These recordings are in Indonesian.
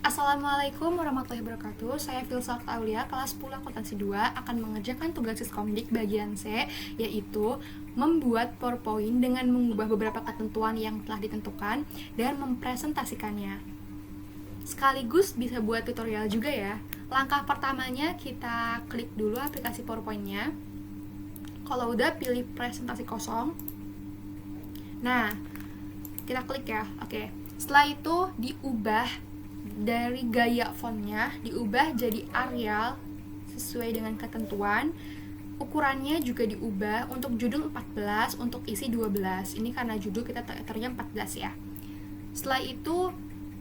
Assalamualaikum warahmatullahi wabarakatuh. Saya Filsa Aulia, kelas 10 akuntansi 2 akan mengerjakan tugas Siskomdik bagian C, yaitu membuat PowerPoint dengan mengubah beberapa ketentuan yang telah ditentukan dan mempresentasikannya. Sekaligus bisa buat tutorial juga ya. Langkah pertamanya kita klik dulu aplikasi PowerPoint-nya. Kalau udah, pilih presentasi kosong. Nah, kita klik ya. Oke. Setelah itu diubah dari gaya fontnya, diubah jadi Arial sesuai dengan ketentuan. Ukurannya juga diubah, untuk judul 14, untuk isi 12. Ini karena judul kita ternya 14 ya. Setelah itu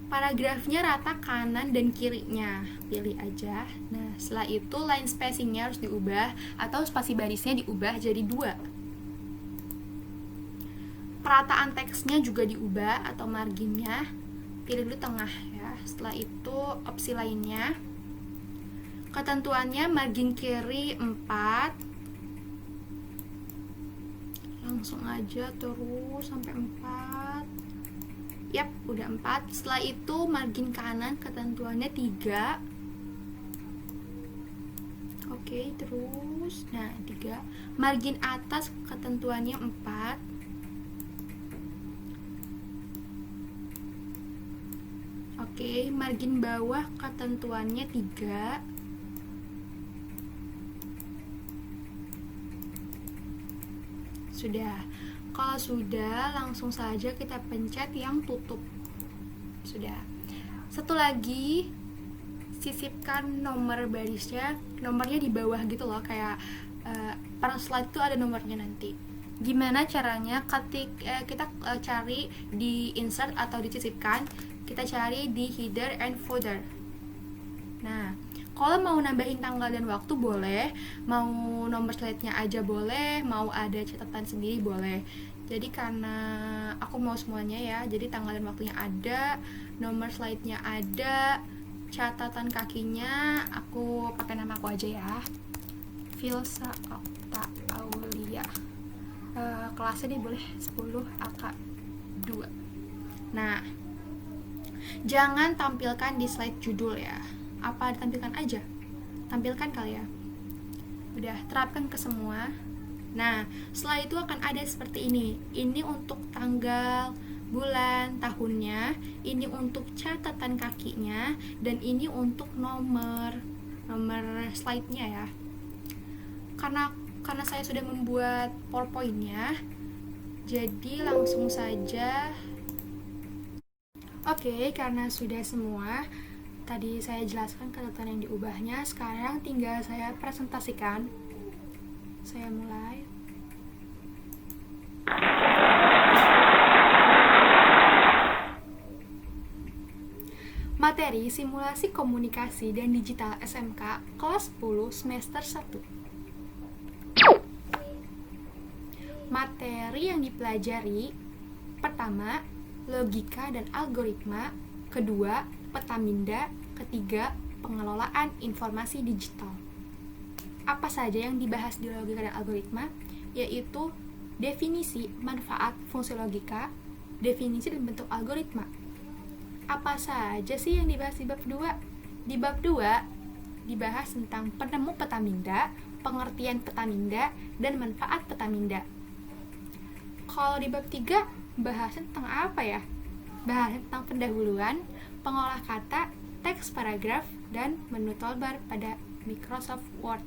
paragrafnya rata kanan dan kirinya, pilih aja. Nah, setelah itu line spacingnya harus diubah atau spasi barisnya diubah jadi 2. Perataan teksnya juga diubah atau marginnya, pilih dulu tengah ya. Setelah itu opsi lainnya, ketentuannya margin kiri 4, langsung aja terus sampai 4. Yap, udah 4. Setelah itu margin kanan ketentuannya 3. Oke, terus nah 3. Margin atas ketentuannya 4. Oke, margin bawah ketentuannya 3. Sudah. Kalau sudah, langsung saja kita pencet yang tutup. Sudah. Satu lagi, sisipkan nomor barisnya, nomornya di bawah gitu loh, kayak per slide itu ada nomornya nanti. Gimana caranya? Kita cari di insert atau disisipkan, kita cari di header and footer. Nah, kalau mau nambahin tanggal dan waktu boleh, mau nomor slide-nya aja boleh, mau ada catatan sendiri boleh. Jadi karena aku mau semuanya ya, jadi tanggal dan waktunya ada, nomor slide-nya ada, catatan kakinya aku pakai nama aku aja ya, Filsa Okta Aulia. Kelasnya nih boleh 10 AK 2. Nah, jangan tampilkan di slide judul ya. Apa ditampilkan aja? Tampilkan kali ya. Udah, terapkan ke semua. Nah, setelah itu akan ada seperti ini. Ini untuk tanggal, bulan, tahunnya. Ini untuk catatan kakinya. Dan ini untuk nomor slide-nya ya. Karena saya sudah membuat PowerPoint-nya, jadi langsung saja. Oke, karena sudah semua, tadi saya jelaskan catatan yang diubahnya, sekarang tinggal saya presentasikan. Saya mulai. Materi simulasi komunikasi dan digital SMK kelas 10 semester 1. Materi yang dipelajari: pertama, logika dan algoritma; kedua, petaminda; ketiga, pengelolaan informasi digital. Apa saja yang dibahas di logika dan algoritma? Yaitu definisi, manfaat, fungsi logika, definisi dan bentuk algoritma. Apa saja sih yang dibahas di bab 2? Di bab 2 dibahas tentang penemu petaminda, pengertian petaminda, dan manfaat petaminda. Kalau di bab 3 bahasnya tentang apa ya? Bahasnya tentang pendahuluan, pengolah kata, teks paragraf, dan menu toolbar pada Microsoft Word.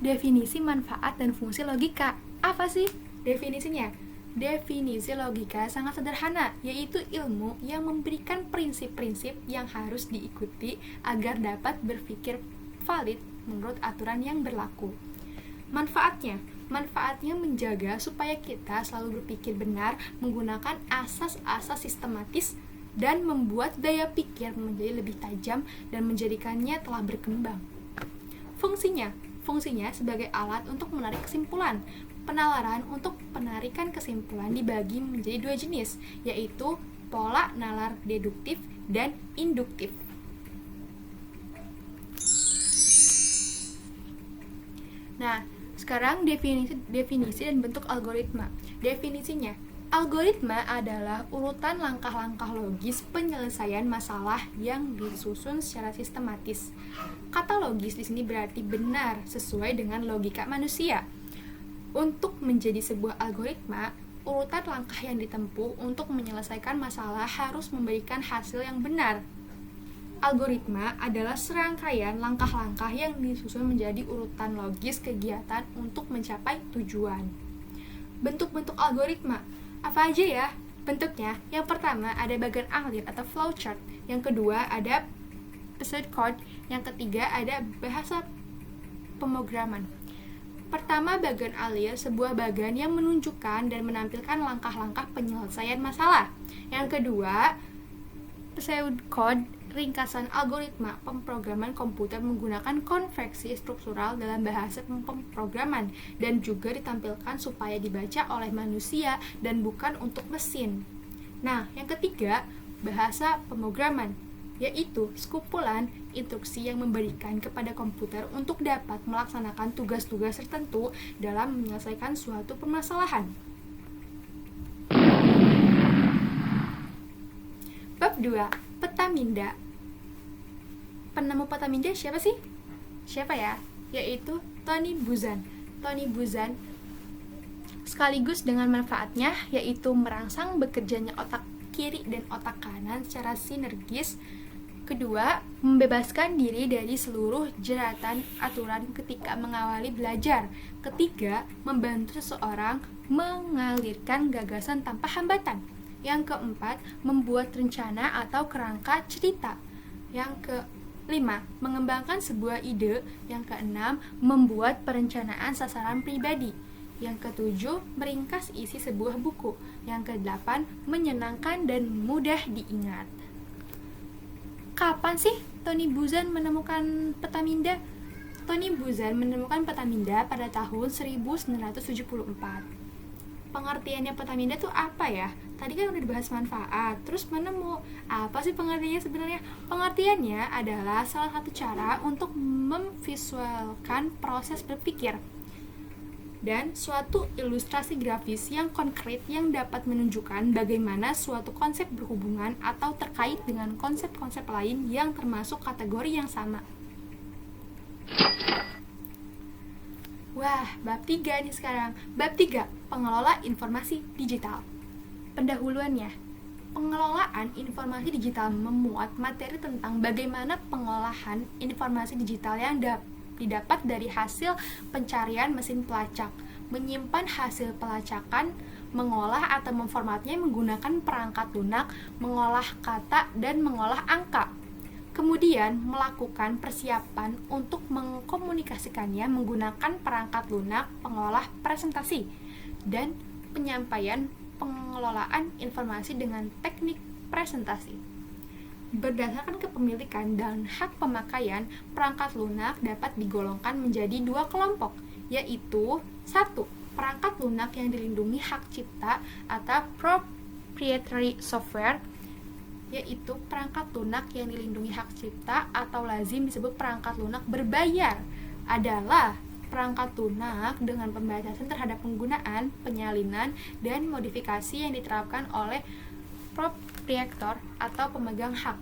Definisi, manfaat, dan fungsi logika. Apa sih definisinya? Definisi logika sangat sederhana, yaitu ilmu yang memberikan prinsip-prinsip yang harus diikuti agar dapat berpikir valid menurut aturan yang berlaku. Manfaatnya menjaga supaya kita selalu berpikir benar menggunakan asas-asas sistematis dan membuat daya pikir menjadi lebih tajam dan menjadikannya telah berkembang. Fungsinya sebagai alat untuk menarik kesimpulan. Penalaran untuk penarikan kesimpulan dibagi menjadi 2 jenis, yaitu pola nalar deduktif dan induktif. Nah, sekarang definisi dan bentuk algoritma. Definisinya, algoritma adalah urutan langkah-langkah logis penyelesaian masalah yang disusun secara sistematis. Kata logis di sini berarti benar sesuai dengan logika manusia. Untuk menjadi sebuah algoritma, urutan langkah yang ditempuh untuk menyelesaikan masalah harus memberikan hasil yang benar. Algoritma adalah serangkaian langkah-langkah yang disusun menjadi urutan logis kegiatan untuk mencapai tujuan. Bentuk-bentuk algoritma apa aja ya bentuknya? Yang pertama ada bagan alir atau flowchart, yang kedua ada pseudocode, yang ketiga ada bahasa pemrograman. Pertama, bagan alir, sebuah bagan yang menunjukkan dan menampilkan langkah-langkah penyelesaian masalah. Yang kedua, pseudocode, ringkasan algoritma pemrograman komputer menggunakan konveksi struktural dalam bahasa pemrograman dan juga ditampilkan supaya dibaca oleh manusia dan bukan untuk mesin. Nah, yang ketiga, bahasa pemrograman, yaitu sekumpulan instruksi yang memberikan kepada komputer untuk dapat melaksanakan tugas-tugas tertentu dalam menyelesaikan suatu permasalahan. Bab 2, peta minda. Penemu peta minda siapa sih? Siapa ya? Yaitu Tony Buzan. Tony Buzan sekaligus dengan manfaatnya yaitu merangsang bekerjanya otak kiri dan otak kanan secara sinergis. Kedua, membebaskan diri dari seluruh jeratan aturan ketika mengawali belajar. Ketiga, membantu seseorang mengalirkan gagasan tanpa hambatan. Yang keempat, membuat rencana atau kerangka cerita. Yang kelima, mengembangkan sebuah ide. Yang keenam, membuat perencanaan sasaran pribadi. Yang ketujuh, meringkas isi sebuah buku. Yang kedelapan, menyenangkan dan mudah diingat. Kapan sih Tony Buzan menemukan peta minda? Tony Buzan menemukan peta minda pada tahun 1974. Pengertiannya peta minda itu apa ya? Tadi kan udah dibahas manfaat, terus menemu. Apa sih pengertiannya sebenarnya? Pengertiannya adalah salah satu cara untuk memvisualkan proses berpikir dan suatu ilustrasi grafis yang konkret yang dapat menunjukkan bagaimana suatu konsep berhubungan atau terkait dengan konsep-konsep lain yang termasuk kategori yang sama. Wah, bab 3 nih sekarang. Bab 3, pengelola informasi digital. Pendahuluannya, pengelolaan informasi digital memuat materi tentang bagaimana pengolahan informasi digital yang didapat dari hasil pencarian mesin pelacak, menyimpan hasil pelacakan, mengolah atau memformatnya menggunakan perangkat lunak, mengolah kata, dan mengolah angka. Kemudian melakukan persiapan untuk mengkomunikasikannya menggunakan perangkat lunak, pengolah presentasi, dan penyampaian pengelolaan informasi dengan teknik presentasi. Berdasarkan kepemilikan dan hak pemakaian, perangkat lunak dapat digolongkan menjadi dua kelompok, yaitu 1. Perangkat lunak yang dilindungi hak cipta atau proprietary software, yaitu perangkat lunak yang dilindungi hak cipta atau lazim disebut perangkat lunak berbayar adalah perangkat lunak dengan pembatasan terhadap penggunaan, penyalinan, dan modifikasi yang diterapkan oleh proprietor atau pemegang hak.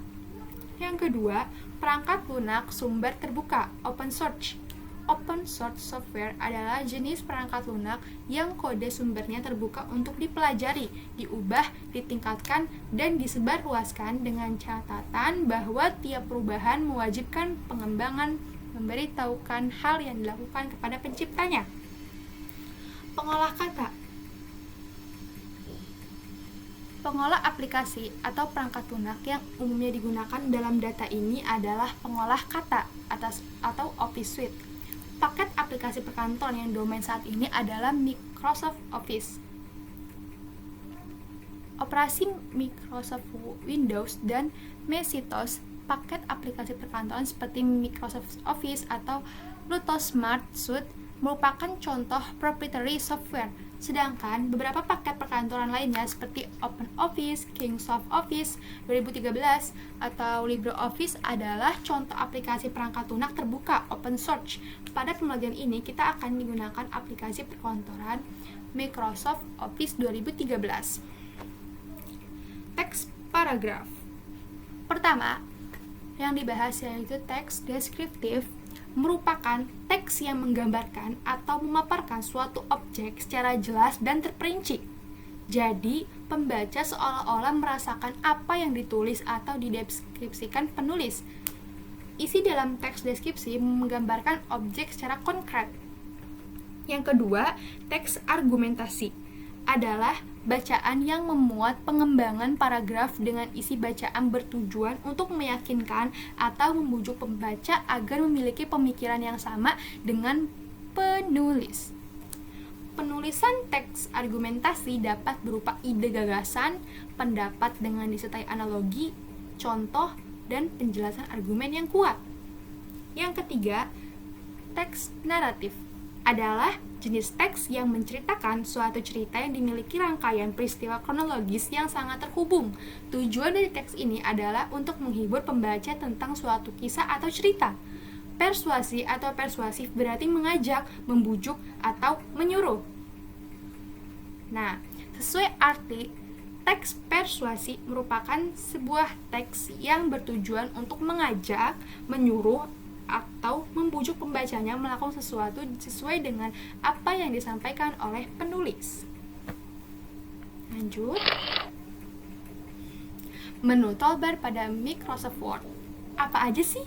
Yang kedua, perangkat lunak sumber terbuka, open source. Open source software adalah jenis perangkat lunak yang kode sumbernya terbuka untuk dipelajari, diubah, ditingkatkan, dan disebarluaskan dengan catatan bahwa tiap perubahan mewajibkan pengembangan memberitahukan hal yang dilakukan kepada penciptanya. Pengolah kata. Pengolah aplikasi atau perangkat lunak yang umumnya digunakan dalam data ini adalah pengolah kata atau Office Suite. Paket aplikasi perkantoran yang domain saat ini adalah Microsoft Office. Operasi Microsoft Windows dan Macintosh. Paket aplikasi perkantoran seperti Microsoft Office atau Lotus Smart Suite merupakan contoh proprietary software. Sedangkan beberapa paket perkantoran lainnya seperti OpenOffice, Kingsoft Office 2013, atau LibreOffice adalah contoh aplikasi perangkat lunak terbuka open source. Pada pembelajaran ini kita akan menggunakan aplikasi perkantoran Microsoft Office 2013. Teks paragraf. Pertama, yang dibahas yaitu teks deskriptif, merupakan teks yang menggambarkan atau memaparkan suatu objek secara jelas dan terperinci. Jadi, pembaca seolah-olah merasakan apa yang ditulis atau dideskripsikan penulis. Isi dalam teks deskripsi menggambarkan objek secara konkret. Yang kedua, teks argumentasi adalah bacaan yang memuat pengembangan paragraf dengan isi bacaan bertujuan untuk meyakinkan atau membujuk pembaca agar memiliki pemikiran yang sama dengan penulis. Penulisan teks argumentasi dapat berupa ide gagasan, pendapat dengan disertai analogi, contoh, dan penjelasan argumen yang kuat. Yang ketiga, teks naratif adalah jenis teks yang menceritakan suatu cerita yang dimiliki rangkaian peristiwa kronologis yang sangat terhubung. Tujuan dari teks ini adalah untuk menghibur pembaca tentang suatu kisah atau cerita. Persuasi atau persuasif berarti mengajak, membujuk, atau menyuruh. Nah, sesuai arti, teks persuasi merupakan sebuah teks yang bertujuan untuk mengajak, menyuruh, atau membujuk pembacanya melakukan sesuatu sesuai dengan apa yang disampaikan oleh penulis. Lanjut. Menu toolbar pada Microsoft Word. Apa aja sih?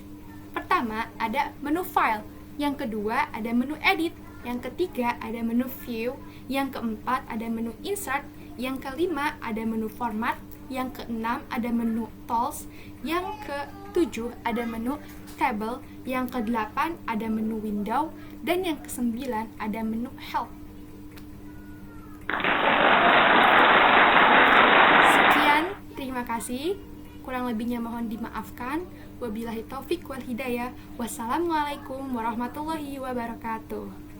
Pertama, ada menu file. Yang kedua, ada menu edit. Yang ketiga, ada menu view. Yang keempat, ada menu insert. Yang kelima, ada menu format. Yang keenam, ada menu tools. Yang ketujuh, ada menu table. Yang kedelapan, ada menu window. Dan yang kesembilan, ada menu help. Sekian, terima kasih. Kurang lebihnya mohon dimaafkan. Wabillahi taufik wal hidayah. Wassalamualaikum warahmatullahi wabarakatuh.